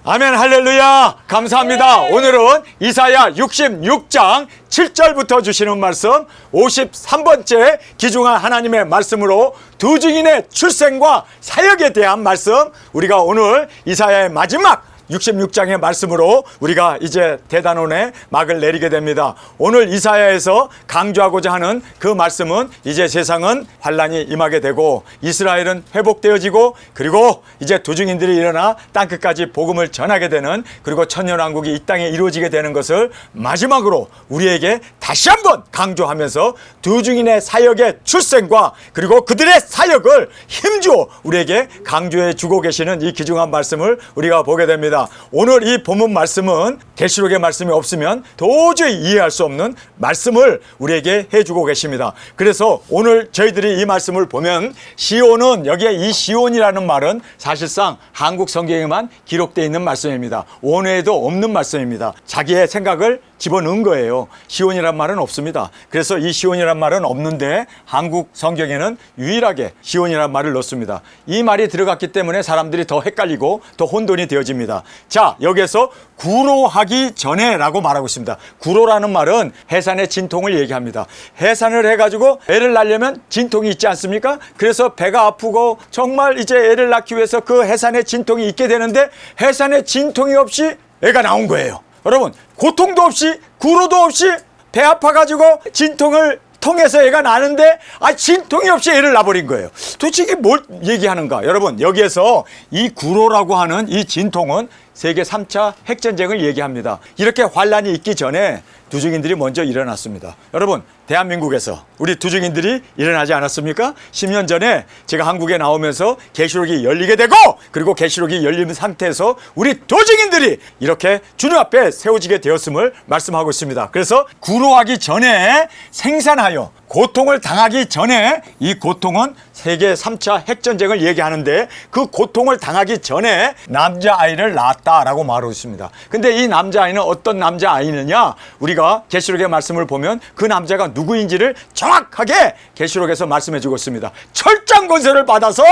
아멘. 할렐루야. 감사합니다. 네. 오늘은 이사야 66장 7절부터 주시는 말씀 53번째 귀중한 하나님의 말씀으로 두 증인의 출생과 사역에 대한 말씀, 우리가 오늘 이사야의 마지막 66장의 말씀으로 우리가 이제 대단원의 막을 내리게 됩니다. 오늘 이사야에서 강조하고자 하는 그 말씀은 이제 세상은 환란이 임하게 되고 이스라엘은 회복되어지고 그리고 이제 두 증인들이 일어나 땅끝까지 복음을 전하게 되는, 그리고 천년왕국이 이 땅에 이루어지게 되는 것을 마지막으로 우리에게 다시 한번 강조하면서 두 증인의 사역의 출생과 그리고 그들의 사역을 힘주어 우리에게 강조해 주고 계시는 이 귀중한 말씀을 우리가 보게 됩니다. 오늘 이 본문 말씀은 계시록의 말씀이 없으면 도저히 이해할 수 없는 말씀을 우리에게 해주고 계십니다. 그래서 오늘 저희들이 이 말씀을 보면 시온은, 여기에 이 시온이라는 말은 사실상 한국 성경에만 기록되어 있는 말씀입니다. 원어에도 없는 말씀입니다. 자기의 생각을 집어넣은 거예요. 시온이란 말은 없습니다. 그래서 이 시온이란 말은 없는데 한국 성경에는 유일하게 시온이란 말을 넣습니다. 이 말이 들어갔기 때문에 사람들이 더 헷갈리고 더 혼돈이 되어집니다. 자, 여기에서 구로하기 전에 라고 말하고 있습니다. 구로라는 말은 해산의 진통을 얘기합니다. 해산을 해가지고 애를 낳으려면 진통이 있지 않습니까? 그래서 배가 아프고 정말 이제 애를 낳기 위해서 그 해산의 진통이 있게 되는데 해산의 진통이 없이 애가 나온 거예요. 여러분, 고통도 없이 구로도 없이 배 아파가지고 진통을 통해서 애가 나는데 진통이 없이 애를 낳아버린 거예요. 도대체 이게 뭘 얘기하는가? 여러분, 여기에서 이 구로라고 하는 이 진통은 세계 3차 핵전쟁을 얘기합니다. 이렇게 환란이 있기 전에 두 증인들이 먼저 일어났습니다. 여러분, 대한민국에서 우리 두 증인들이 일어나지 않았습니까? 10년 전에 제가 한국에 나오면서 계시록이 열리게 되고, 그리고 계시록이 열린 상태에서 우리 두 증인들이 이렇게 주님 앞에 세워지게 되었음을 말씀하고 있습니다. 그래서 구로하기 전에 생산하여 고통을 당하기 전에, 이 고통은 세계 3차 핵전쟁을 얘기하는데 그 고통을 당하기 전에 남자아이를 낳았다라고 말하고 있습니다. 근데 이 남자아이는 어떤 남자아이느냐? 우리가 계시록의 말씀을 보면 그 남자가 누구인지를 정확하게 계시록에서 말씀해 주고 있습니다. 철장 권세를 받아서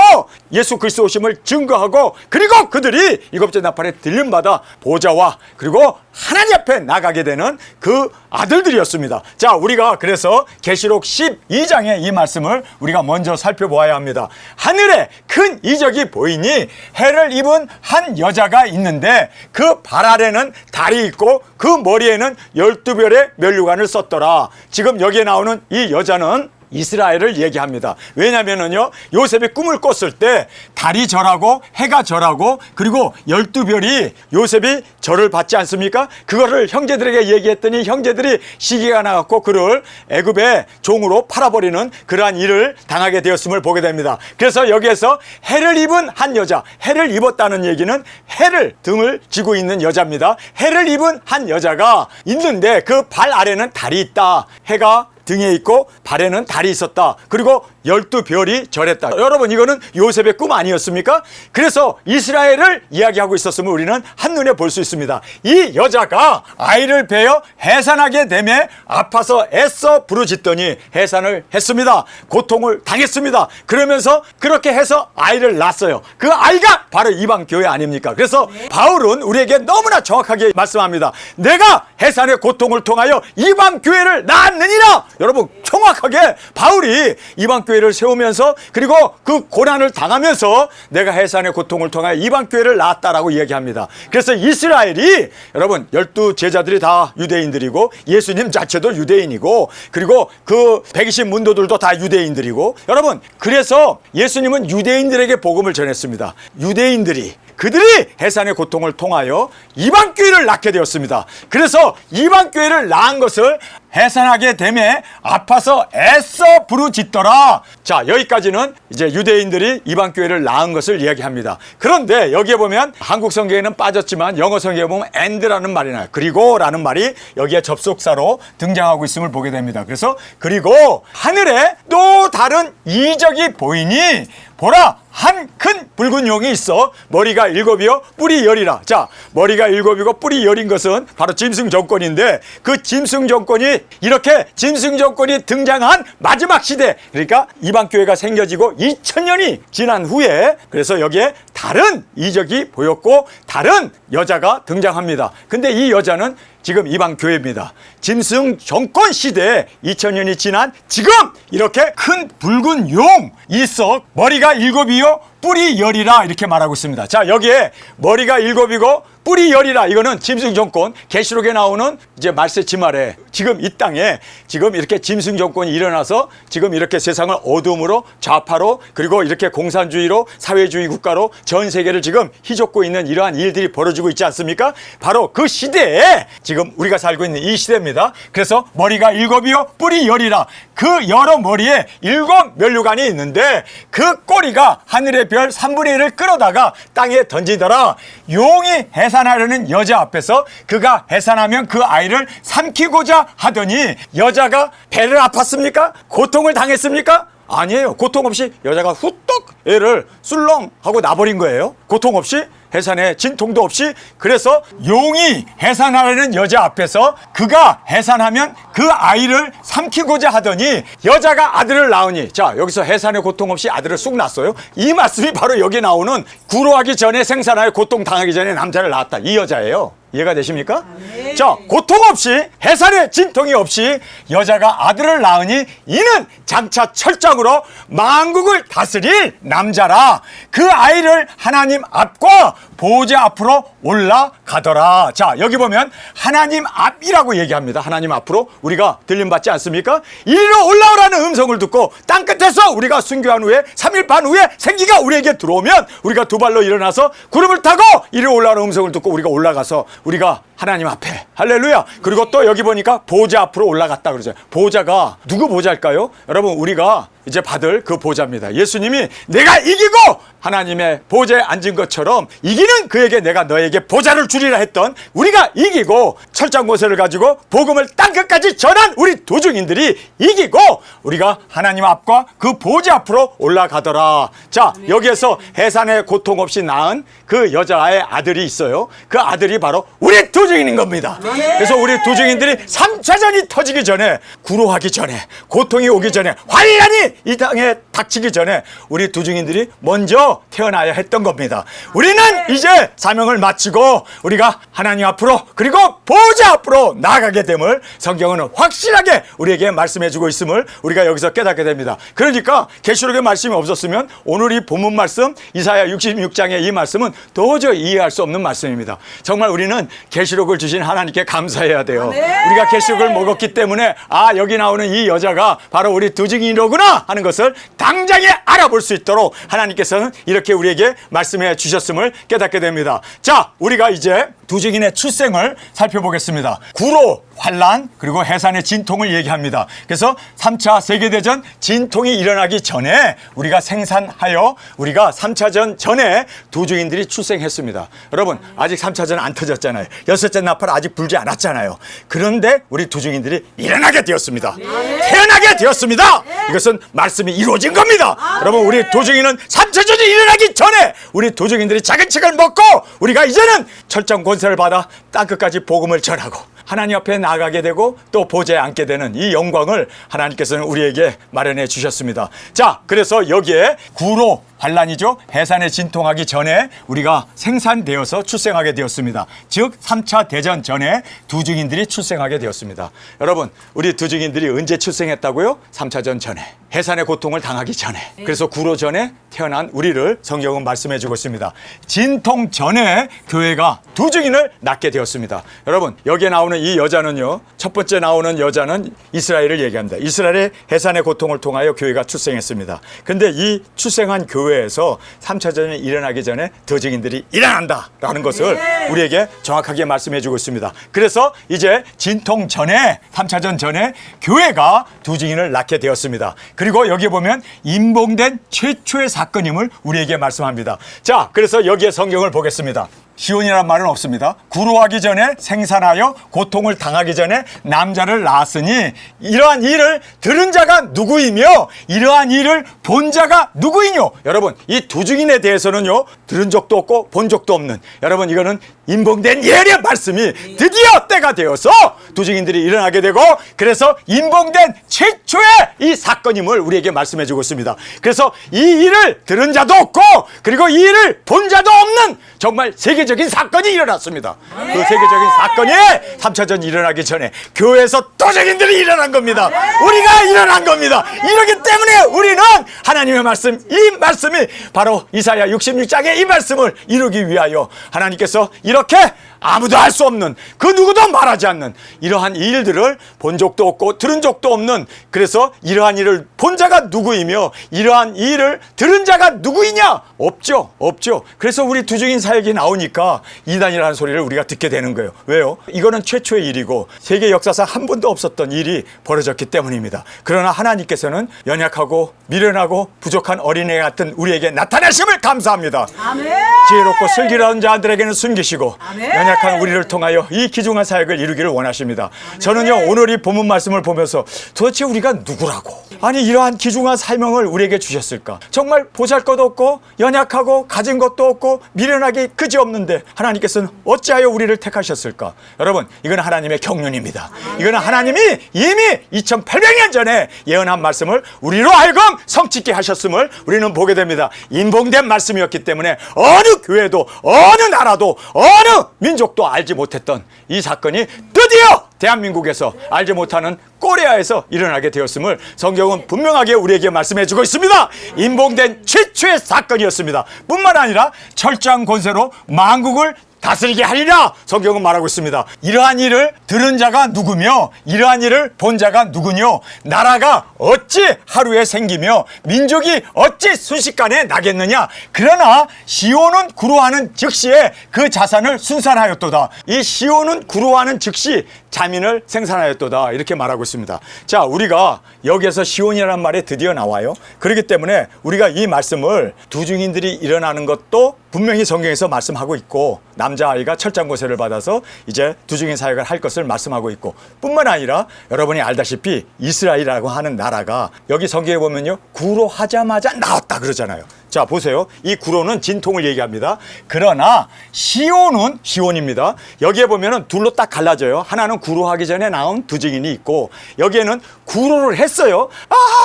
예수 그리스도 오심을 증거하고, 그리고 그들이 일곱째 나팔에 들림받아 보좌와 그리고 하나님 앞에 나가게 되는 그 아들들이었습니다. 자, 우리가 그래서 계시록 12장의 이 말씀을 우리가 먼저 살펴보아야 합니다. 하늘에 큰 이적이 보이니 해를 입은 한 여자가 있는데 그 발 아래는 달이 있고 그 머리에는 12별의 면류관을 썼더라. 지금 여기에 나오는 이 여자는 이스라엘을 얘기합니다. 왜냐면은요, 요셉이 꿈을 꿨을 때 달이 절하고 해가 절하고 그리고 12별이 요셉이 절을 받지 않습니까? 그거를 형제들에게 얘기했더니 형제들이 시기가 나갖고 그를 애굽의 종으로 팔아버리는 그러한 일을 당하게 되었음을 보게 됩니다. 그래서 여기에서 해를 입은 한 여자, 해를 입었다는 얘기는 해를 등을 쥐고 있는 여자입니다. 해를 입은 한 여자가 있는데 그 발 아래는 달이 있다. 해가 등에 있고 발에는 달이 있었다. 그리고 12별이 절했다. 여러분, 이거는 요셉의 꿈 아니었습니까? 그래서 이스라엘을 이야기하고 있었음을 우리는 한눈에 볼 수 있습니다. 이 여자가 아이를 베어 해산하게 되매 아파서 애써 부르짖더니 해산을 했습니다. 고통을 당했습니다. 그러면서 그렇게 해서 아이를 낳았어요. 그 아이가 바로 이방교회 아닙니까? 그래서 바울은 우리에게 너무나 정확하게 말씀합니다. 내가 해산의 고통을 통하여 이방교회를 낳았느니라. 여러분, 정확하게 바울이 이방교회를 세우면서 그리고 그 고난을 당하면서 내가 해산의 고통을 통하여 이방교회를 낳았다라고 이야기합니다. 그래서 이스라엘이, 여러분, 12제자들이 다 유대인들이고 예수님 자체도 유대인이고 그리고 그 120 문도들도 다 유대인들이고, 여러분, 그래서 예수님은 유대인들에게 복음을 전했습니다. 유대인들이 그들이 해산의 고통을 통하여 이방교회를 낳게 되었습니다. 그래서 이방교회를 낳은 것을 해산하게 되매 아파서 애써 부르짖더라. 자, 여기까지는 이제 유대인들이 이방교회를 낳은 것을 이야기합니다. 그런데 여기에 보면 한국 성경에는 빠졌지만 영어 성경에 보면 and라는 말이 나요. 그리고라는 말이 여기에 접속사로 등장하고 있음을 보게 됩니다. 그래서 그리고 하늘에 또 다른 이적이 보이니 보라, 한 큰 붉은 용이 있어 머리가 7이요 뿔이 10이라. 자, 머리가 7이고 뿔이 10인 것은 바로 짐승 정권인데 그 짐승 정권이 없이 이렇게 짐승정권이 등장한 마지막 시대, 그러니까 이방교회가 생겨지고 2000년이 지난 후에 그래서 여기에 다른 이적이 보였고 다른 여자가 등장합니다. 근데 이 여자는 지금 이방교회입니다. 짐승정권 시대에 2000년이 지난 지금 이렇게 큰 붉은 용 있어 머리가 7이요 뿔이 10이라 이렇게 말하고 있습니다. 자, 여기에 머리가 7이고 뿔이 10이라 이거는 짐승정권 계시록에 나오는 이제 말세 지말에 지금 이 땅에 지금 이렇게 짐승정권이 일어나서 지금 이렇게 세상을 어둠으로 좌파로 그리고 이렇게 공산주의로 사회주의 국가로 전 세계를 지금 휘젓고 있는 이러한 일들이 벌어지고 있지 않습니까? 바로 그 시대에 지금 우리가 살고 있는 이 시대입니다. 그래서 머리가 7이요 뿔이 10이라 그 여러 머리에 7 면류관이 있는데 그 꼬리가 하늘의 별 3분의 1을 끌어다가 땅에 던지더라. 용이 해산하려는 여자 앞에서 그가 해산하면 그 아이를 삼키고자 하더니 여자가 배를 아팠습니까? 고통을 당했습니까? 아니에요. 고통 없이 여자가 후떡 애를 술렁 하고 나버린 거예요. 고통 없이 해산에 진통도 없이. 그래서 용이 해산하려는 여자 앞에서 그가 해산하면 그 아이를 삼키고자 하더니 여자가 아들을 낳으니, 자 여기서 해산의 고통 없이 아들을 쑥 낳았어요. 이 말씀이 바로 여기 나오는 구로하기 전에 생산하여 고통 당하기 전에 남자를 낳았다, 이 여자예요. 이해가 되십니까? 네. 자, 고통 없이 해산의 진통이 없이 여자가 아들을 낳으니 이는 장차 철장으로 만국을 다스릴 남자라. 그 아이를 하나님 앞과 보좌 앞으로 올라가더라. 자, 여기 보면 하나님 앞이라고 얘기합니다. 하나님 앞으로 우리가 들림받지 않습니까? 이리로 올라오라는 음성을 듣고 땅끝에서 우리가 순교한 후에 3일 반 후에 생기가 우리에게 들어오면 우리가 두 발로 일어나서 구름을 타고 이리로 올라오는 음성을 듣고 우리가 올라가서 우리가 하나님 앞에, 할렐루야. 그리고 또 여기 보니까 보좌 앞으로 올라갔다 그러죠. 보좌가 누구 보좌일까요? 여러분, 우리가 이제 받을 그 보좌입니다. 예수님이 내가 이기고 하나님의 보좌에 앉은 것처럼 이기는 그에게 내가 너에게 보좌를 주리라 했던, 우리가 이기고 철장고세를 가지고 복음을 땅끝까지 전한 우리 도중인들이 이기고 우리가 하나님 앞과 그 보좌 앞으로 올라가더라. 자, 여기에서 해산의 고통 없이 낳은 그 여자의 아들이 있어요. 그 아들이 바로 우리 도중인인 겁니다. 그래서 우리 도중인들이 3차전이 터지기 전에, 구로하기 전에, 고통이 오기 전에, 환란이 이 땅에 닥치기 전에 우리 도중인들이 먼저 태어나야 했던 겁니다. 우리는 이제 사명을 마치고 우리가 하나님 앞으로 그리고 보좌 앞으로 나아가게 됨을 성경은 확실하게 우리에게 말씀해주고 있음을 우리가 여기서 깨닫게 됩니다. 그러니까 계시록의 말씀이 없었으면 오늘 이 본문 말씀 이사야 66장의 이 말씀은 도저히 이해할 수 없는 말씀입니다. 정말 우리는 계시록을 주신 하나님께 감사해야 돼요. 우리가 계시록을 먹었기 때문에 아, 여기 나오는 이 여자가 바로 우리 두증인이로구나 하는 것을 당장에 알아볼 수 있도록 하나님께서는 이렇게 우리에게 말씀해 주셨음을 깨닫게 됩니다. 자, 우리가 이제 두증인의 출생을 살펴보겠습니다. 구로, 환란, 그리고 해산의 진통을 얘기합니다. 그래서 3차 세계대전 진통이 일어나기 전에 우리가 생산하여 우리가 3차전 전에 두증인들이 출생했습니다. 여러분, 아직 3차전 안 터졌잖아요. 여섯째 나팔 아직 불지 않았잖아요. 그런데 우리 두증인들이 일어나게 되었습니다. 태어나게 되었습니다. 이것은 말씀이 이루어진 겁니다. 여러분, 우리 도중이는 3차전이 일어나기 전에 우리 도중인들이 작은 책을 먹고 우리가 이제는 철장 권세를 받아 땅끝까지 복음을 전하고 하나님 앞에 나가게 되고 또 보좌에 앉게 되는 이 영광을 하나님께서는 우리에게 마련해 주셨습니다. 자, 그래서 여기에 구로, 환란이죠. 해산에 진통하기 전에 우리가 생산되어서 출생하게 되었습니다. 즉 3차 대전 전에 두증인들이 출생하게 되었습니다. 여러분, 우리 두증인들이 언제 출생했다고요? 3차전 전에, 해산의 고통을 당하기 전에. 그래서 구로 전에 태어난 우리를 성경은 말씀해 주고 있습니다. 진통 전에 교회가 두증인을 낳게 되었습니다. 여러분, 여기에 나오는 이 여자는요, 첫 번째 나오는 여자는 이스라엘을 얘기합니다. 이스라엘의 해산의 고통을 통하여 교회가 출생했습니다. 그런데 이 출생한 교회에서 3차전이 일어나기 전에 두증인들이 일어난다라는 것을 우리에게 정확하게 말씀해 주고 있습니다. 그래서 이제 진통 전에, 3차전 전에 교회가 두증인을 낳게 되었습니다. 그리고 여기 보면 인봉된 최초의 사건임을 우리에게 말씀합니다. 자, 그래서 여기에 성경을 보겠습니다. 시온이란 말은 없습니다. 구로하기 전에 생산하여 고통을 당하기 전에 남자를 낳았으니 이러한 일을 들은 자가 누구이며 이러한 일을 본 자가 누구이뇨? 여러분, 이 두 증인에 대해서는요, 들은 적도 없고 본 적도 없는, 여러분, 이거는 인봉된 예언의 말씀이 드디어 때가 되어서 두 증인들이 일어나게 되고, 그래서 인봉된 최초의 이 사건임을 우리에게 말씀해 주고 있습니다. 그래서 이 일을 들은 자도 없고 그리고 이 일을 본 자도 없는 정말 세계적인 사건이 일어났습니다. 그 세계적인 사건이 3차전이 일어나기 전에 교회에서 또 증인들이 일어난 겁니다. 우리가 일어난 겁니다. 이러기 때문에 우리는 하나님의 말씀, 이 말씀이 바로 이사야 66장의 이 말씀을 이루기 위하여 하나님께서 이렇게 아무도 알 수 없는, 그 누구도 말하지 않는 이러한 일들을 본 적도 없고 들은 적도 없는, 그래서 이러한 일을 본 자가 누구이며 이러한 일을 들은 자가 누구이냐? 없죠. 그래서 우리 두 증인 사역이 나오니까 이단이라는 소리를 우리가 듣게 되는 거예요. 왜요? 이거는 최초의 일이고 세계 역사상 한 번도 없었던 일이 벌어졌기 때문입니다. 그러나 하나님께서는 연약하고 미련하고 부족한 어린애 같은 우리에게 나타나심을 감사합니다. 아멘. 지혜롭고 슬기로운 자들에게는 숨기시고 아멘. 연약한 우리를 통하여 이 귀중한 사역을 이루기를 원하십니다. 저는요, 오늘 이 본문 말씀을 보면서 도대체 우리가 누구라고, 아니 이러한 귀중한 사명을 우리에게 주셨을까? 정말 보잘것 없고 연약하고 가진 것도 없고 미련하게 그지없는데 하나님께서는 어찌하여 우리를 택하셨을까? 여러분, 이건 하나님의 경륜입니다. 이거는 하나님이 이미 2800년 전에 예언한 말씀을 우리로 하여금 성취케 하셨음을 우리는 보게 됩니다. 인봉된 말씀이었기 때문에 어느 교회도 어느 나라도 어느 민족도 알지 못했던 이 사건이 드디어 대한민국에서 알지 못하는 코리아에서 일어나게 되었음을 성경은 분명하게 우리에게 말씀해 주고 있습니다. 인봉된 최초의 사건이었습니다. 뿐만 아니라 철저한 권세로 만국을 다스리게 하리라 성경은 말하고 있습니다. 이러한 일을 들은 자가 누구며 이러한 일을 본 자가 누구뇨? 나라가 어찌 하루에 생기며 민족이 어찌 순식간에 나겠느냐? 그러나 시온은 구로하는 즉시에 그 자산을 순산하였도다. 이 시온은 구로하는 즉시 자민을 생산하였도다, 이렇게 말하고 있습니다. 자, 우리가 여기에서 시온이라는 말이 드디어 나와요. 그렇기 때문에 우리가 이 말씀을 두 증인들이 일어나는 것도 분명히 성경에서 말씀하고 있고, 남자아이가 철장고세를 받아서 이제 두 증인 사역을 할 것을 말씀하고 있고, 뿐만 아니라 여러분이 알다시피 이스라엘이라고 하는 나라가 여기 성경에 보면요, 구로하자마자 나왔다 그러잖아요. 자, 보세요. 이 구로는 진통을 얘기합니다. 그러나 시온은 시온입니다. 여기에 보면은 둘로 딱 갈라져요. 하나는 구로하기 전에 나온 두 증인이 있고, 여기에는 구로를 했어요.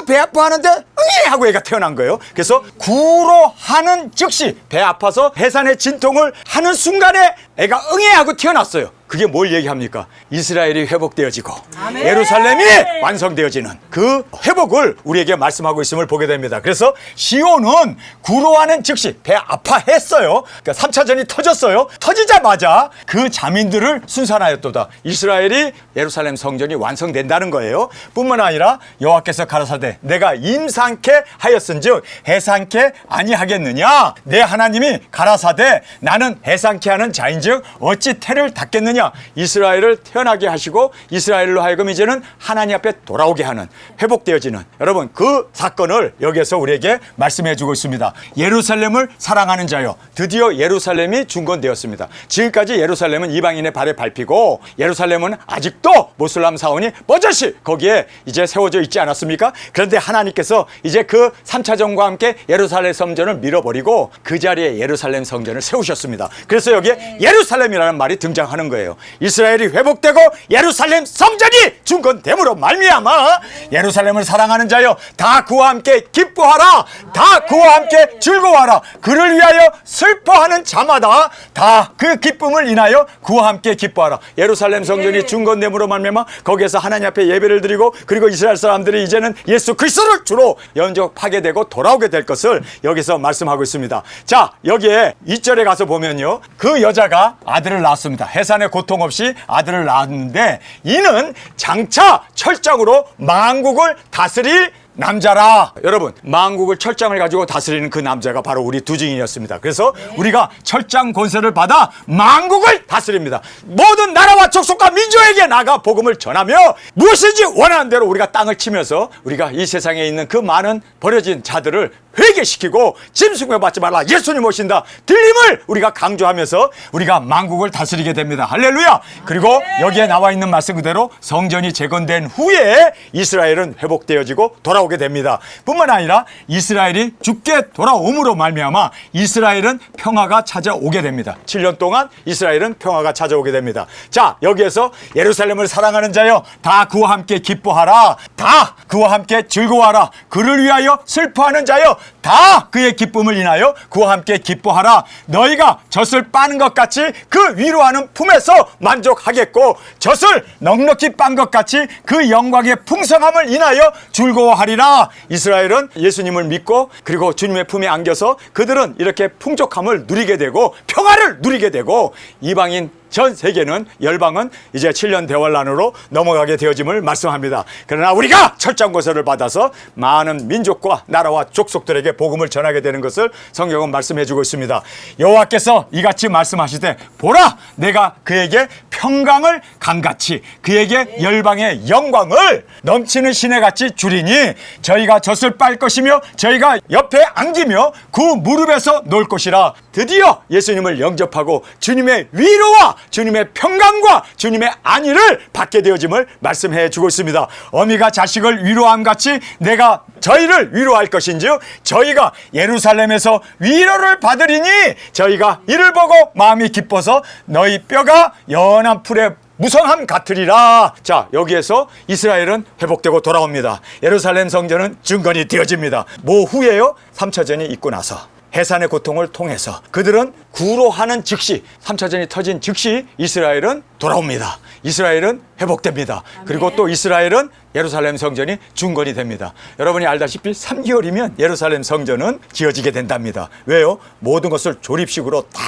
배 아파하는데 응애 하고 애가 태어난 거예요. 그래서 구로하는 즉시 배 아파서 해산의 진통을 하는 순간에 애가 응애 하고 태어났어요. 그게 뭘 얘기합니까? 이스라엘이 회복되어지고 아멘. 예루살렘이 완성되어지는 그 회복을 우리에게 말씀하고 있음을 보게 됩니다. 그래서 시온은 구로하는 즉시 배 아파했어요. 그러니까 3차전이 터졌어요. 터지자마자 그 자민들을 순산하였도다. 이스라엘이 예루살렘 성전이 완성된다는 거예요. 뿐만 아니라 여호와께서 가라사대 내가 임상케 하였은즉 해상케 아니하겠느냐? 내 하나님이 가라사대 나는 해상케 하는 자인즉 어찌 태를 닫겠느냐? 이스라엘을 태어나게 하시고 이스라엘로 하여금 이제는 하나님 앞에 돌아오게 하는, 회복되어지는, 여러분 그 사건을 여기에서 우리에게 말씀해 주고 있습니다. 예루살렘을 사랑하는 자여, 드디어 예루살렘이 중건되었습니다. 지금까지 예루살렘은 이방인의 발에 밟히고 예루살렘은 아직도 모슬람 사원이 버젓이 거기에 이제 세워져 있지 않았습니까? 그런데 하나님께서 이제 그 3차전과 함께 예루살렘 성전을 밀어버리고 그 자리에 예루살렘 성전을 세우셨습니다. 그래서 여기에 예루살렘이라는 말이 등장하는 거예요. 이스라엘이 회복되고 예루살렘 성전이 중건됨으로 말미암아 예루살렘을 사랑하는 자여 다 그와 함께 기뻐하라. 다 그와 함께 즐거워하라. 그를 위하여 슬퍼하는 자마다 다 그 기쁨을 인하여 그와 함께 기뻐하라. 예루살렘 성전이 중건됨으로 말미암아 거기에서 하나님 앞에 예배를 드리고, 그리고 이스라엘 사람들이 이제는 예수 그리스도를 주로 영접하게 되고 돌아오게 될 것을 여기서 말씀하고 있습니다. 자, 여기에 2절에 가서 보면요, 그 여자가 아들을 낳았습니다. 해산의 고통 없이 아들을 낳았는데 이는 장차 철장으로 만국을 다스릴 남자라. 여러분, 만국을 철장을 가지고 다스리는 그 남자가 바로 우리 두 증인이었습니다. 그래서 우리가 철장 권세를 받아 만국을 다스립니다. 모든 나라와 족속과 민족에게 나가 복음을 전하며 무엇인지 원하는 대로 우리가 땅을 치면서 우리가 이 세상에 있는 그 많은 버려진 자들을 회개시키고 짐승에 받지 말라, 예수님 오신다, 들림을 우리가 강조하면서 우리가 만국을 다스리게 됩니다. 할렐루야. 그리고 여기에 나와 있는 말씀 그대로 성전이 재건된 후에 이스라엘은 회복되어지고 돌아오게 됩니다. 뿐만 아니라 이스라엘이 죽게 돌아옴으로 말미암아 이스라엘은 평화가 찾아오게 됩니다. 7년 동안 이스라엘은 평화가 찾아오게 됩니다. 자, 여기에서 예루살렘을 사랑하는 자여 다 그와 함께 기뻐하라, 다 그와 함께 즐거워하라, 그를 위하여 슬퍼하는 자여 다 그의 기쁨을 인하여 그와 함께 기뻐하라. 너희가 젖을 빠는 것 같이 그 위로하는 품에서 만족하겠고 젖을 넉넉히 빤 것 같이 그 영광의 풍성함을 인하여 즐거워하리라. 이스라엘은 예수님을 믿고 그리고 주님의 품에 안겨서 그들은 이렇게 풍족함을 누리게 되고 평화를 누리게 되고, 이방인 전 세계는, 열방은 이제 7년 대환란으로 넘어가게 되어짐을 말씀합니다. 그러나 우리가 철장고서를 받아서 많은 민족과 나라와 족속들에게 복음을 전하게 되는 것을 성경은 말씀해 주고 있습니다. 여호와께서 이같이 말씀하시되 보라, 내가 그에게 평강을 강같이 그에게 열방의 영광을 넘치는 시내같이 주리니 저희가 젖을 빨 것이며 저희가 옆에 안기며 그 무릎에서 놀 것이라. 드디어 예수님을 영접하고 주님의 위로와 주님의 평강과 주님의 안위를 받게 되어짐을 말씀해 주고 있습니다. 어미가 자식을 위로함 같이 내가 저희를 위로할 것인지요 저희가 예루살렘에서 위로를 받으리니 저희가 이를 보고 마음이 기뻐서 너희 뼈가 연한 풀의 무성함 같으리라. 자, 여기에서 이스라엘은 회복되고 돌아옵니다. 예루살렘 성전은 증건이 되어집니다. 뭐 후에요? 3차전이 있고 나서 해산의 고통을 통해서 그들은 구로하는 즉시, 3차전이 터진 즉시 이스라엘은 돌아옵니다. 이스라엘은 회복됩니다. 그리고 또 이스라엘은 예루살렘 성전이 중건이 됩니다. 여러분이 알다시피 3개월이면 예루살렘 성전은 지어지게 된답니다. 왜요? 모든 것을 조립식으로 다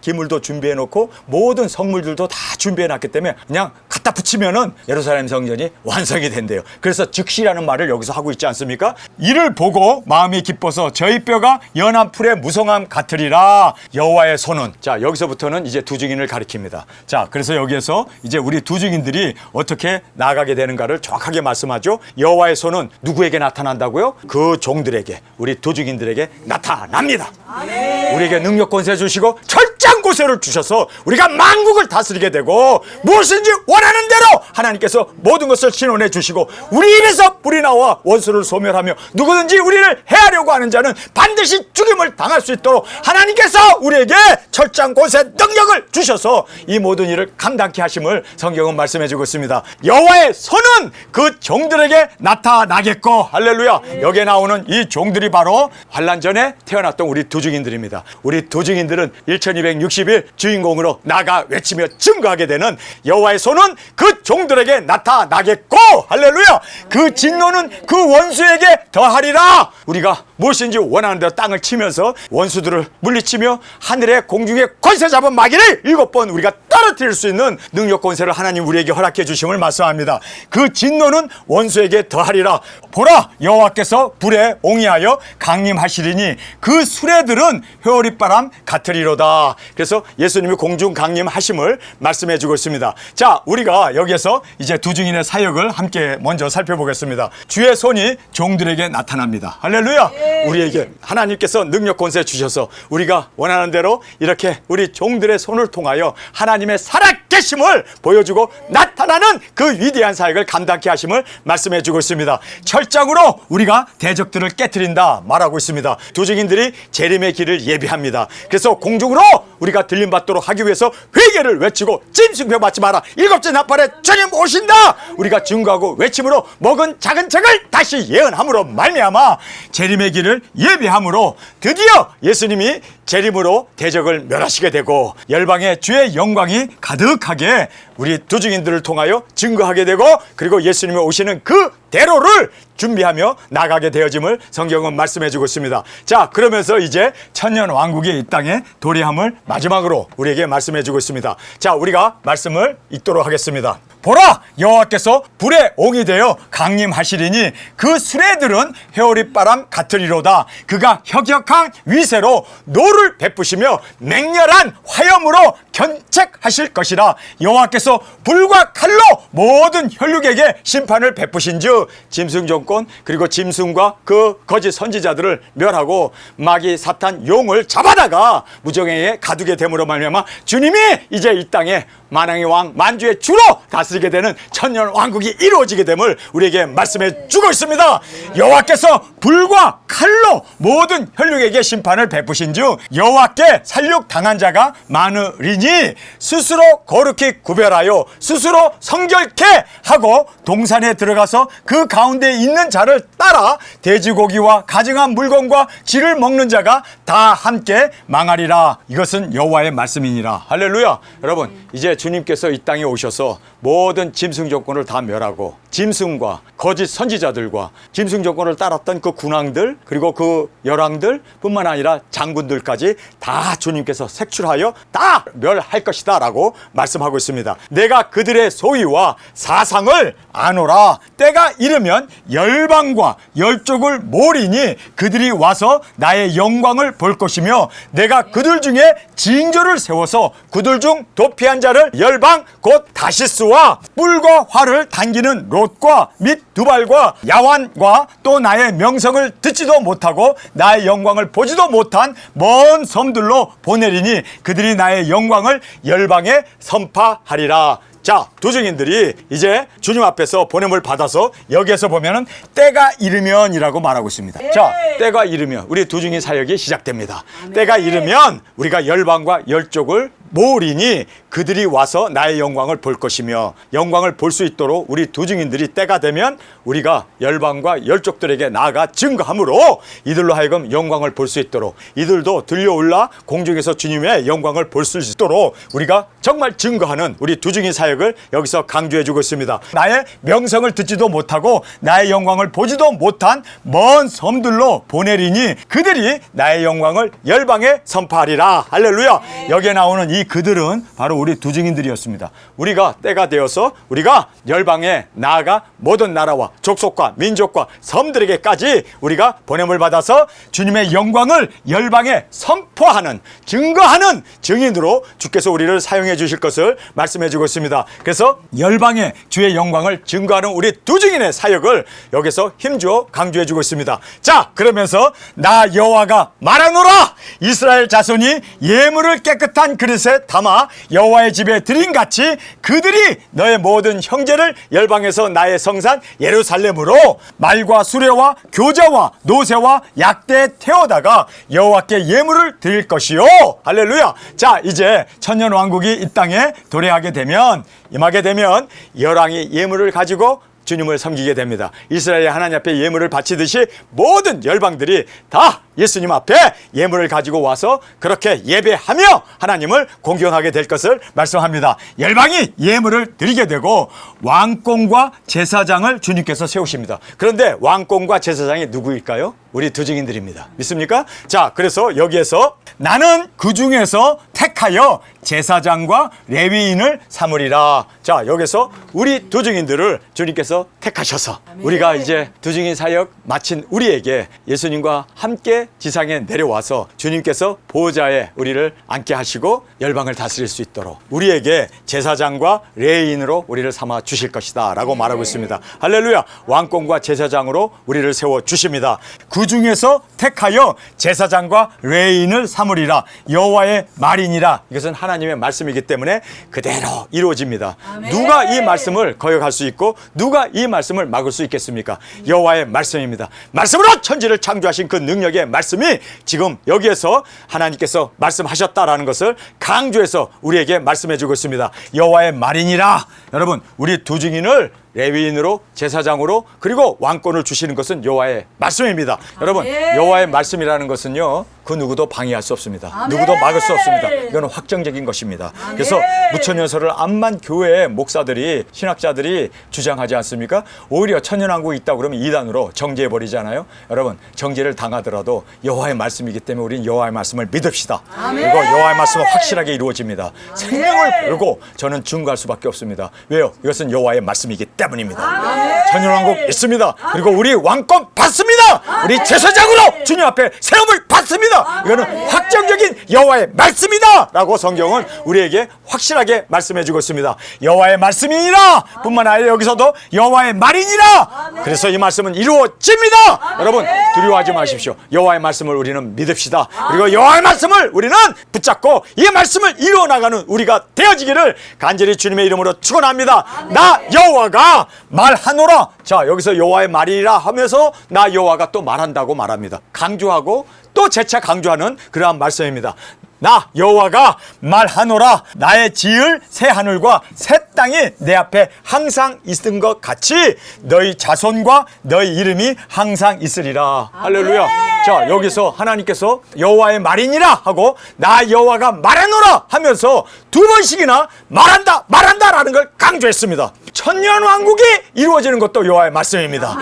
기물도 준비해 놓고 모든 성물들도 다 준비해 놨기 때문에 그냥 갖다 붙이면은 예루살렘 성전이 완성이 된대요. 그래서 즉시라는 말을 여기서 하고 있지 않습니까? 이를 보고 마음이 기뻐서 저희 뼈가 연한 풀의 무성함 같으리라. 여호와의 손은, 자, 여기서부터는 이제 두 증인을 가리킵니다. 자, 그래서 여기에서 이제 우리 두 증인들이 어떻게 나아가게 되는가를 정확하게 말씀하죠. 여호와의 손은 누구에게 나타난다고요? 그 종들에게, 우리 두 증인들에게 나타납니다. 아멘. 우리에게 능력 권세 주시고 철장 고세를 주셔서 우리가 만국을 다스리게 되고 무엇인지 원하는 대로 하나님께서 모든 것을 신원해 주시고 우리 입에서 불이 나와 원수를 소멸하며 누구든지 우리를 해하려고 하는 자는 반드시 죽임을 당할 수 있도록 하나님께서 우리에게 철장 고세 능력을 주셔서 이 모든 일을 감당케 하심을 성경은 말씀해 주고 있습니다. 여호와의 손은 그 종들에게 나타나겠고, 할렐루야. 여기에 나오는 이 종들이 바로 환란 전에 태어났던 우리 두 증인들입니다. 우리 두 증인들은 1260일 주인공으로 나가 외치며 증거하게 되는 여호와의 손은 그 종들에게 나타나겠고, 할렐루야. 그 진노는 그 원수에게 더하리라. 우리가 무엇인지 원하는 대로 땅을 치면서 원수들을 물리치며 하늘의 공중에 권세 잡은 마귀를 7번 우리가 떨어뜨릴 수 있는 능력 권세를 하나님 우리에게 허락해 주심을 말씀합니다. 그 진노는 원수에게 더하리라. 보라, 여호와께서 불에 옹이하여 강림하시리니 그 수레들은 회오리바람 같으리로다. 그래서 예수님이 공중 강림하심을 말씀해 주고 있습니다. 자, 우리가 여기에서 이제 두 증인의 사역을 함께 먼저 살펴보겠습니다. 주의 손이 종들에게 나타납니다. 할렐루야. 우리에게 하나님께서 능력 권세 주셔서 우리가 원하는 대로 이렇게 우리 종들의 손을 통하여 하나님의 살아계심을 보여주고 나타나는 그 위대한 사역을 감당케 하심을 말씀해 주고 있습니다. 철장으로 우리가 대적들을 깨트린다 말하고 있습니다. 두 증인들이 재림의 길을 예비합니다. 그래서 공중으로 우리가 들림받도록 하기 위해서 회개를 외치고 짐승표 받지 마라, 7째 나팔에 주님 오신다 우리가 증거하고 외침으로 먹은 작은 책을 다시 예언함으로 말미암아 재림의 길을 예비함으로 드디어 예수님이 재림으로 대적을 멸하시게 되고 열방의 주의 영광이 가득하게 우리 두 증인들을 통하여 증거하게 되고 그리고 예수님이 오시는 그 대로를 준비하며 나가게 되어짐을 성경은 말씀해 주고 있습니다. 자, 그러면서 이제 천년 왕국의 이 땅의 도래함을 마지막으로 우리에게 말씀해 주고 있습니다. 자, 우리가 말씀을 읽도록 하겠습니다. 보라, 여호와께서 불의 옹이 되어 강림하시리니 그 수레들은 회오리바람 같으리로다. 그가 혁혁한 위세로 노를 베푸시며 맹렬한 화염으로 견책하실 것이라. 여호와께서 불과 칼로 모든 혈육에게 심판을 베푸신즉 짐승 정권 그리고 짐승과 그 거짓 선지자들을 멸하고 마귀 사탄 용을 잡아다가 무정에게 가두게 됨으로 말미암아 주님이 이제 이 땅에 만왕의 왕 만주의 주로 다스리게 되는 천년 왕국이 이루어지게 됨을 우리에게 말씀해 주고 있습니다. 여호와께서 불과 칼로 모든 혈육에게 심판을 베푸신즉 여호와께 살육 당한 자가 많으리니 스스로 거룩히 구별하여 스스로 성결케 하고 동산에 들어가서 그 가운데 있는 자를 따라 돼지고기와 가증한 물건과 쥐를 먹는 자가 다 함께 망하리라. 이것은 여호와의 말씀이니라. 할렐루야. 여러분, 이제 주님께서 이 땅에 오셔서 모든 짐승 정권을 다 멸하고 짐승과 거짓 선지자들과 짐승 정권을 따랐던 그 군왕들 그리고 그 열왕들 뿐만 아니라 장군들까지 다 주님께서 색출하여 다 멸할 것이다 라고 말씀하고 있습니다. 내가 그들의 소위와 사상을 아노라. 때가 이르면 열방과 열족을 모리니 그들이 와서 나의 영광을 볼 것이며 내가 그들 중에 징조를 세워서 그들 중 도피한 자를 열방 곧 다시스와 뿔과 활을 당기는 롯과 및 두발과 야완과 또 나의 명성을 듣지도 못하고 나의 영광을 보지도 못한 먼 섬들로 보내리니 그들이 나의 영광을 열방에 선파하리라. 자, 두 증인들이 이제 주님 앞에서 보냄을 받아서 여기에서 보면은 때가 이르면이라고 말하고 있습니다. 자, 때가 이르면 우리 두 증인 사역이 시작됩니다. 때가 이르면 우리가 열방과 열족을 모으리니 그들이 와서 나의 영광을 볼 것이며 영광을 볼 수 있도록 우리 두 증인들이 때가 되면 우리가 열방과 열족들에게 나아가 증거함으로 이들로 하여금 영광을 볼 수 있도록 이들도 들려올라 공중에서 주님의 영광을 볼 수 있도록 우리가 정말 증거하는 우리 두 증인 사역을 여기서 강조해 주고 있습니다. 나의 명성을 듣지도 못하고 나의 영광을 보지도 못한 먼 섬들로 보내리니 그들이 나의 영광을 열방에 선포하리라. 할렐루야. 여기에 나오는 이 그들은 바로 우리 두 증인들이었습니다. 우리가 때가 되어서 우리가 열방에 나아가 모든 나라와 족속과 민족과 섬들에게까지 우리가 보냄을 받아서 주님의 영광을 열방에 선포하는 증거하는 증인으로 주께서 우리를 사용해 주실 것을 말씀해 주고 있습니다. 그래서 열방에 주의 영광을 증거하는 우리 두 증인의 사역을 여기서 힘주어 강조해 주고 있습니다. 자, 그러면서 나 여호와가 말하노라. 이스라엘 자손이 예물을 깨끗한 그릇에 담아 여호와의 집에 드림같이 그들이 너의 모든 형제를 열방에서 나의 성산 예루살렘으로 말과 수레와 교자와 노새와 약대에 태워다가 여호와께 예물을 드릴 것이요. 할렐루야. 자, 이제 천년 왕국이 이 땅에 도래하게 되면 임하게 되면 열왕이 예물을 가지고 주님을 섬기게 됩니다. 이스라엘의 하나님 앞에 예물을 바치듯이 모든 열방들이 다 예수님 앞에 예물을 가지고 와서 그렇게 예배하며 하나님을 공경하게 될 것을 말씀합니다. 열방이 예물을 드리게 되고 왕공과 제사장을 주님께서 세우십니다. 그런데 왕공과 제사장이 누구일까요? 우리 두 증인들입니다. 믿습니까? 자, 그래서 여기에서 나는 그 중에서 택하여 제사장과 레위인을 삼으리라. 자, 여기서 우리 두 증인들을 주님께서 택하셔서 우리가 이제 두 증인 사역 마친 우리에게 예수님과 함께 지상에 내려와서 주님께서 보좌에 우리를 앉게 하시고 열방을 다스릴 수 있도록 우리에게 제사장과 레위인으로 우리를 삼아 주실 것이다 라고 말하고 있습니다. 할렐루야. 왕공과 제사장으로 우리를 세워 주십니다. 그 중에서 택하여 제사장과 레위인을 삼으리라. 여호와의 말이니라. 이것은 하나님의 말씀이기 때문에 그대로 이루어집니다. 누가 이 말씀을 거역할 수 있고 누가 이 말씀을 막을 수 있겠습니까? 여호와의 말씀입니다. 말씀으로 천지를 창조하신 그 능력의 말씀이 지금 여기에서 하나님께서 말씀하셨다라는 것을 강조해서 우리에게 말씀해 주고 있습니다. 여호와의 말이니라. 여러분, 우리 두 증인을 레위인으로 제사장으로 그리고 왕권을 주시는 것은 여호와의 말씀입니다. 여러분, 여호와의 말씀이라는 것은요, 그 누구도 방해할 수 없습니다. 누구도 막을 수 없습니다. 이거는 확정적인 것입니다. 그래서 무천년설을 암만 교회 목사들이 신학자들이 주장하지 않습니까? 오히려 천년왕국이 있다 그러면 이단으로 정죄해 버리잖아요. 여러분, 정죄를 당하더라도 여호와의 말씀이기 때문에 우리는 여호와의 말씀을 믿읍시다. 그리고 여호와의 말씀은 확실하게 이루어집니다. 생명을 걸고 저는 증거할 수밖에 없습니다. 왜요? 이것은 여호와의 말씀이기 때문입니다. 천년왕국 있습니다. 그리고 우리 왕권 받습니다. 우리 제사장으로 주님 앞에 세움을 받습니다. 이거는 확정적인 여호와의 말씀이다 라고 성경은 우리에게 확실하게 말씀해 주고 있습니다. 여호와의 말씀이니라 뿐만 아니라 여기서도 여호와의 말이니라. 그래서 이 말씀은 이루어집니다. 여러분, 두려워하지 마십시오. 여호와의 말씀을 우리는 믿읍시다. 그리고 여호와의 말씀을 우리는 붙잡고 이 말씀을 이루어 나가는 우리가 되어지기를 간절히 주님의 이름으로 축원합니다. 나 여호와가 말하노라. 자, 여기서 여호와의 말이라 하면서 나 여호와가 또 말한다고 말합니다. 강조하고 또 재차 강조하는 그러한 말씀입니다. 나 여호와가 말하노라. 나의 지을 새 하늘과 새 땅이 내 앞에 항상 있은 것 같이 너희 자손과 너희 이름이 항상 있으리라. 할렐루야. 자, 여기서 하나님께서 여호와의 말이니라 하고 나 여호와가 말하노라 하면서 두 번씩이나 말한다 라는 걸 강조했습니다. 천년왕국이 이루어지는 것도 여호와의 말씀입니다.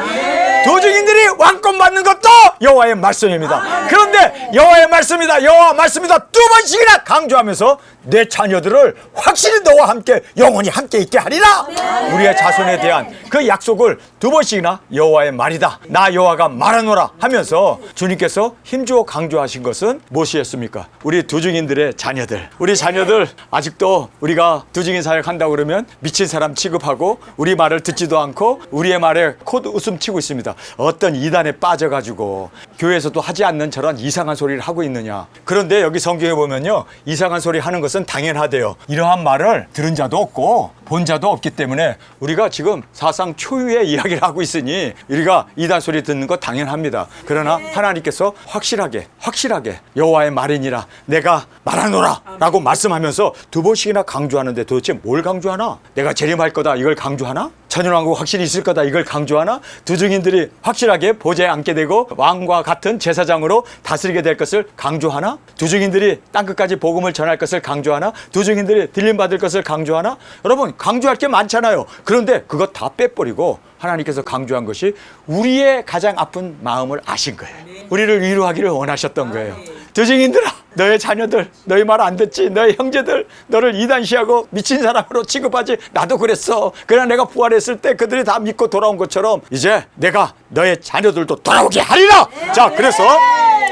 도중인들이 왕권 받는 것도 여호와의 말씀입니다. 그런데 여호와의 말씀이다, 여호와 말씀이다 두 번씩이나 강조하면서 내 자녀들을 확실히 너와 함께 영원히 함께 있게 하리라. 우리의 자손에 대한 그 약속을 두 번씩이나 여호와의 말이다, 나 여호와가 말하노라 하면서 주님께서 힘주어 강조하신 것은 무엇이었습니까? 우리 두중인들의 자녀들, 우리 자녀들 아직도 우리가 두중인 사역한다고 그러면 미친 사람 취급하고 우리 말을 듣지도 않고 우리의 말에 콧웃음 치고 있습니다. 어떤 이단에 빠져가지고 교회에서도 하지 않는 저런 이상한 소리를 하고 있느냐. 그런데 여기 성경에 보면요, 이상한 소리 하는 것은 당연하대요. 이러한 말을 들은 자도 없고 본 자도 없기 때문에 우리가 지금 사상 초유의 이야기를 하고 있으니 우리가 이단 소리 듣는 거 당연합니다. 그러나 하나님께서 확실하게 여호와의 말이니라 내가 말하노라 라고 말씀하면서 두 번씩이나 강조하는데 도대체 뭘 강조하나? 내가 재림할 거다 이걸 강조하나? 천년왕국 확실히 있을 거다 이걸 강조하나? 두중인들이 확실하게 보좌에 앉게 되고 왕과 같은 제사장으로 다스리게 될 것을 강조하나? 두중인들이 땅끝까지 복음을 전할 것을 강조하나? 두중인들이 들림받을 것을 강조하나? 여러분, 강조할 게 많잖아요. 그런데 그거 다 빼버리고 하나님께서 강조한 것이 우리의 가장 아픈 마음을 아신 거예요. 우리를 위로하기를 원하셨던 거예요. 두중인들아, 너의 자녀들 너희 말 안 듣지? 너의 형제들 너를 이단시하고 미친 사람으로 취급하지? 나도 그랬어. 그러나 내가 부활했을 때 그들이 다 믿고 돌아온 것처럼 이제 내가 너의 자녀들도 돌아오게 하리라. 자, 그래서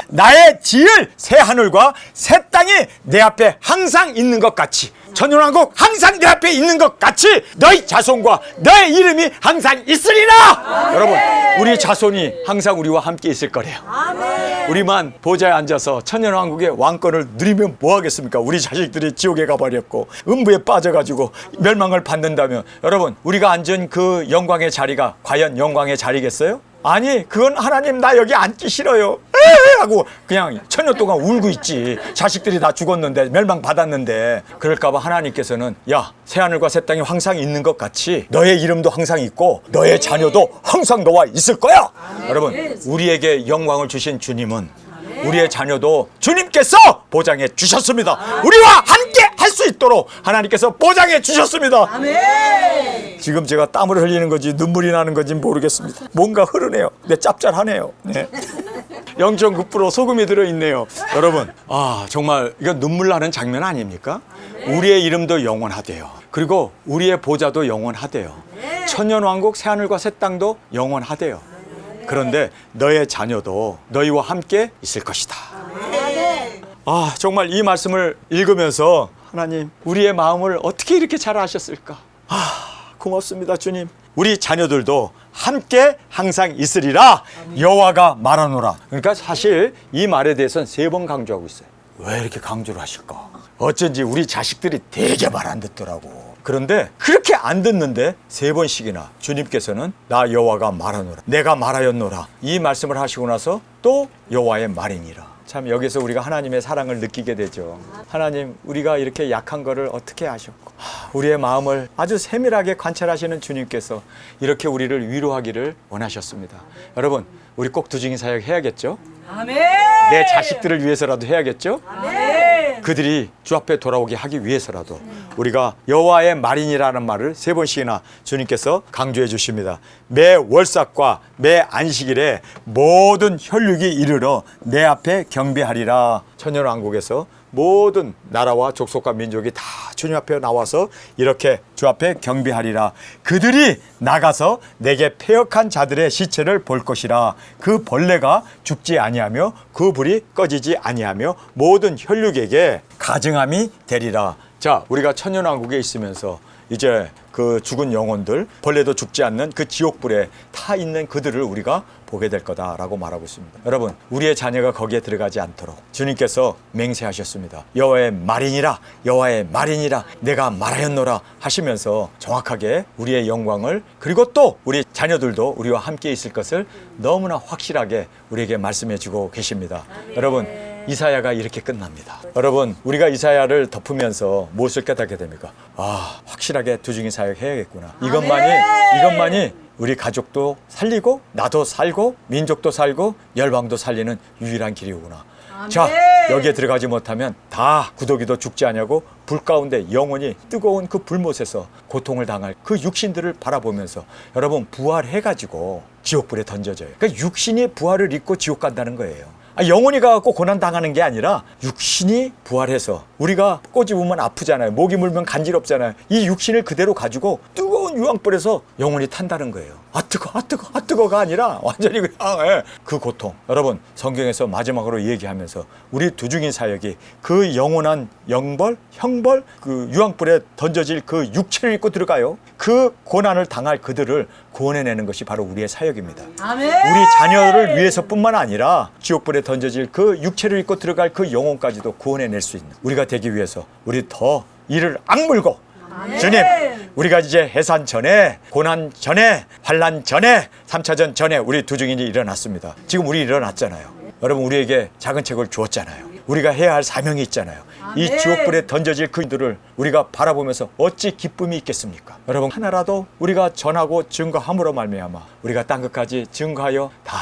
나의 지을 새 하늘과 새 땅이 내 앞에 항상 있는 것 같이, 천년왕국 항상 내 앞에 있는 것 같이 너희 자손과 너의 이름이 항상 있으리라. 여러분, 우리 자손이 항상 우리와 함께 있을 거래요. 우리만 보좌에 앉아서 천년왕국의 왕권을 누리면 뭐 하겠습니까? 우리 자식들이 지옥에 가버렸고 음부에 빠져가지고 멸망을 받는다면 여러분, 우리가 앉은 그 영광의 자리가 과연 영광의 자리겠어요? 아니, 그건 하나님 나 여기 앉기 싫어요 하고 그냥 천년 동안 울고 있지. 자식들이 다 죽었는데 멸망받았는데. 그럴까봐 하나님께서는 야, 새하늘과 새 땅이 항상 있는 것 같이 너의 이름도 항상 있고 너의 자녀도 항상 너와 있을 거야. 여러분, 우리에게 영광을 주신 주님은 우리의 자녀도 주님께서 보장해 주셨습니다. 우리와 함께 할 수 있도록 하나님께서 보장해 주셨습니다. 지금 제가 땀을 흘리는 건지 눈물이 나는 건지 모르겠습니다. 뭔가 흐르네요. 네, 짭짤하네요. 네. 0.9% 소금이 들어있네요. 여러분, 정말 이건 눈물 나는 장면 아닙니까? 우리의 이름도 영원하대요. 그리고 우리의 보좌도 영원하대요. 천년왕국 새하늘과 새 땅도 영원하대요. 그런데 너의 자녀도 너희와 함께 있을 것이다. 정말 이 말씀을 읽으면서 하나님, 우리의 마음을 어떻게 이렇게 잘 아셨을까? 고맙습니다, 주님. 우리 자녀들도 함께 항상 있으리라 여호와가 말하노라. 그러니까 사실 이 말에 대해서는 3번 강조하고 있어요. 왜 이렇게 강조를 하실까? 어쩐지 우리 자식들이 되게 말 안 듣더라고. 그런데 그렇게 안 듣는데 3번씩이나 주님께서는 나 여호와가 말하노라, 내가 말하였노라 이 말씀을 하시고 나서 또 여호와의 말이니라. 참 여기서 우리가 하나님의 사랑을 느끼게 되죠. 하나님, 우리가 이렇게 약한 거를 어떻게 아셨고 우리의 마음을 아주 세밀하게 관찰하시는 주님께서 이렇게 우리를 위로하기를 원하셨습니다. 여러분, 우리 꼭 두중인 사역 해야겠죠? 아멘. 내 자식들을 위해서라도 해야겠죠? 아멘. 그들이 주 앞에 돌아오게 하기 위해서라도 우리가 여호와의 말인이라는 말을 3번씩이나 주님께서 강조해 주십니다. 매 월삭과 매 안식일에 모든 혈육이 이르러 내 앞에 경배하리라. 천년왕국에서 모든 나라와 족속과 민족이 다 주님 앞에 나와서 이렇게 주 앞에 경배하리라. 그들이 나가서 내게 패역한 자들의 시체를 볼 것이라. 그 벌레가 죽지 아니하며 그 불이 꺼지지 아니하며 모든 혈육에게 가증함이 되리라. 자, 우리가 천년왕국에 있으면서 이제 그 죽은 영혼들, 벌레도 죽지 않는 그 지옥불에 타 있는 그들을 우리가 보게 될 거다라고 말하고 있습니다. 여러분, 우리의 자녀가 거기에 들어가지 않도록 주님께서 맹세하셨습니다. 여호와의 말이니라, 여호와의 말이니라, 내가 말하였노라 하시면서 정확하게 우리의 영광을, 그리고 또 우리 자녀들도 우리와 함께 있을 것을 너무나 확실하게 우리에게 말씀해 주고 계십니다. 여러분, 이사야가 이렇게 끝납니다. 여러분, 우리가 이사야를 덮으면서 무엇을 깨닫게 됩니까? 아, 확실하게 두중인 사역 해야겠구나. 이것만이 우리 가족도 살리고 나도 살고 민족도 살고 열방도 살리는 유일한 길이구나. 자, 여기에 들어가지 못하면 다 구더기도 죽지 않냐고 불 가운데 영원히 뜨거운 그 불못에서 고통을 당할 그 육신들을 바라보면서 여러분, 부활해가지고 지옥불에 던져져요. 그러니까 육신이 부활을 입고 지옥 간다는 거예요. 영혼이 가갖고 고난 당하는 게 아니라 육신이 부활해서, 우리가 꼬집으면 아프잖아요. 목이 물면 간지럽잖아요. 이 육신을 그대로 가지고 뜨거운 유황불에서 영혼이 탄다는 거예요. 아 뜨거가 아니라 완전히 그냥 그 고통. 여러분, 성경에서 마지막으로 얘기하면서 우리 두중인 사역이 그 영원한 형벌, 그 유황불에 던져질 그 육체를 입고 들어가요. 그 고난을 당할 그들을 구원해내는 것이 바로 우리의 사역입니다. 아멘. 우리 자녀를 위해서뿐만 아니라 지옥불에 던져질 그 육체를 입고 들어갈 그 영혼까지도 구원해낼 수 있는 우리가 되기 위해서 우리 더 이를 악물고, 주님, 우리가 이제 해산 전에, 고난 전에, 환난 전에, 3차전 전에 우리 두중인이 일어났습니다. 지금 우리 일어났잖아요. 여러분, 우리에게 작은 책을 주었잖아요. 우리가 해야 할 사명이 있잖아요. 이 지옥불에 던져질 그들을 우리가 바라보면서 어찌 기쁨이 있겠습니까? 여러분, 하나라도 우리가 전하고 증거함으로 말미암아 우리가 땅 끝까지 증거하여 다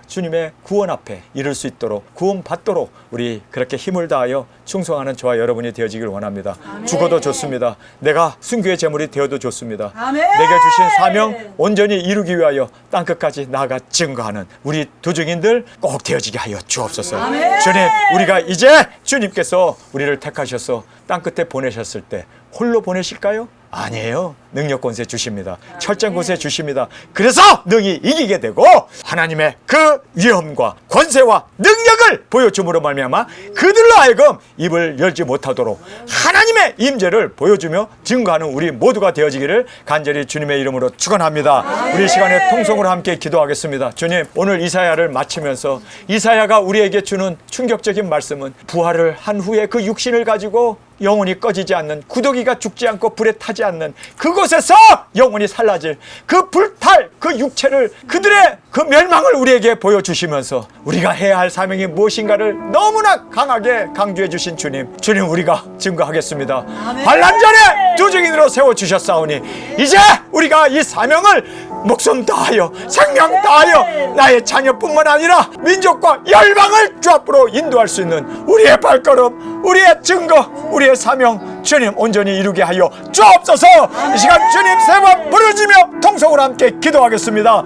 주님의 구원 앞에 이를 수 있도록, 구원 받도록 우리 그렇게 힘을 다하여 충성하는 저와 여러분이 되어지길 원합니다. 아멘. 죽어도 좋습니다. 내가 순교의 제물이 되어도 좋습니다. 아멘. 내게 주신 사명 온전히 이루기 위하여 땅끝까지 나아가 증거하는 우리 두중인들 꼭 되어지게 하여 주옵소서. 아멘. 주님, 우리가 이제 주님께서 우리를 택하셔서 땅끝에 보내셨을 때 홀로 보내실까요? 아니에요. 능력 권세 주십니다. 철장 권세 주십니다. 그래서 능히 이기게 되고 하나님의 그 위엄과 권세와 능력을 보여줌으로 말미암아 그들로 하여금 입을 열지 못하도록 하나님의 임재를 보여주며 증거하는 우리 모두가 되어지기를 간절히 주님의 이름으로 축원합니다. 우리 시간에 통성으로 함께 기도하겠습니다. 주님, 오늘 이사야를 마치면서 이사야가 우리에게 주는 충격적인 말씀은 부활을 한 후에 그 육신을 가지고 영혼이 꺼지지 않는, 구더기가 죽지 않고 불에 타지 않는 그곳에서 영혼이 살라질 그 불탈 그 육체를, 그들의 그 멸망을 우리에게 보여주시면서 우리가 해야 할 사명이 무엇인가를 너무나 강하게 강조해 주신 주님, 우리가 증거하겠습니다. 환난 전에 두중인으로 세워주셨사오니 이제 우리가 이 사명을 목숨 다하여 생명 다하여 나의 자녀뿐만 아니라 민족과 열방을 주 앞으로 인도할 수 있는 우리의 발걸음, 우리의 증거, 우리의 사명 주님 온전히 이루게 하여 주옵소서. 이 시간 주님 세 번 부르짖으며 통성으로 함께 기도하겠습니다.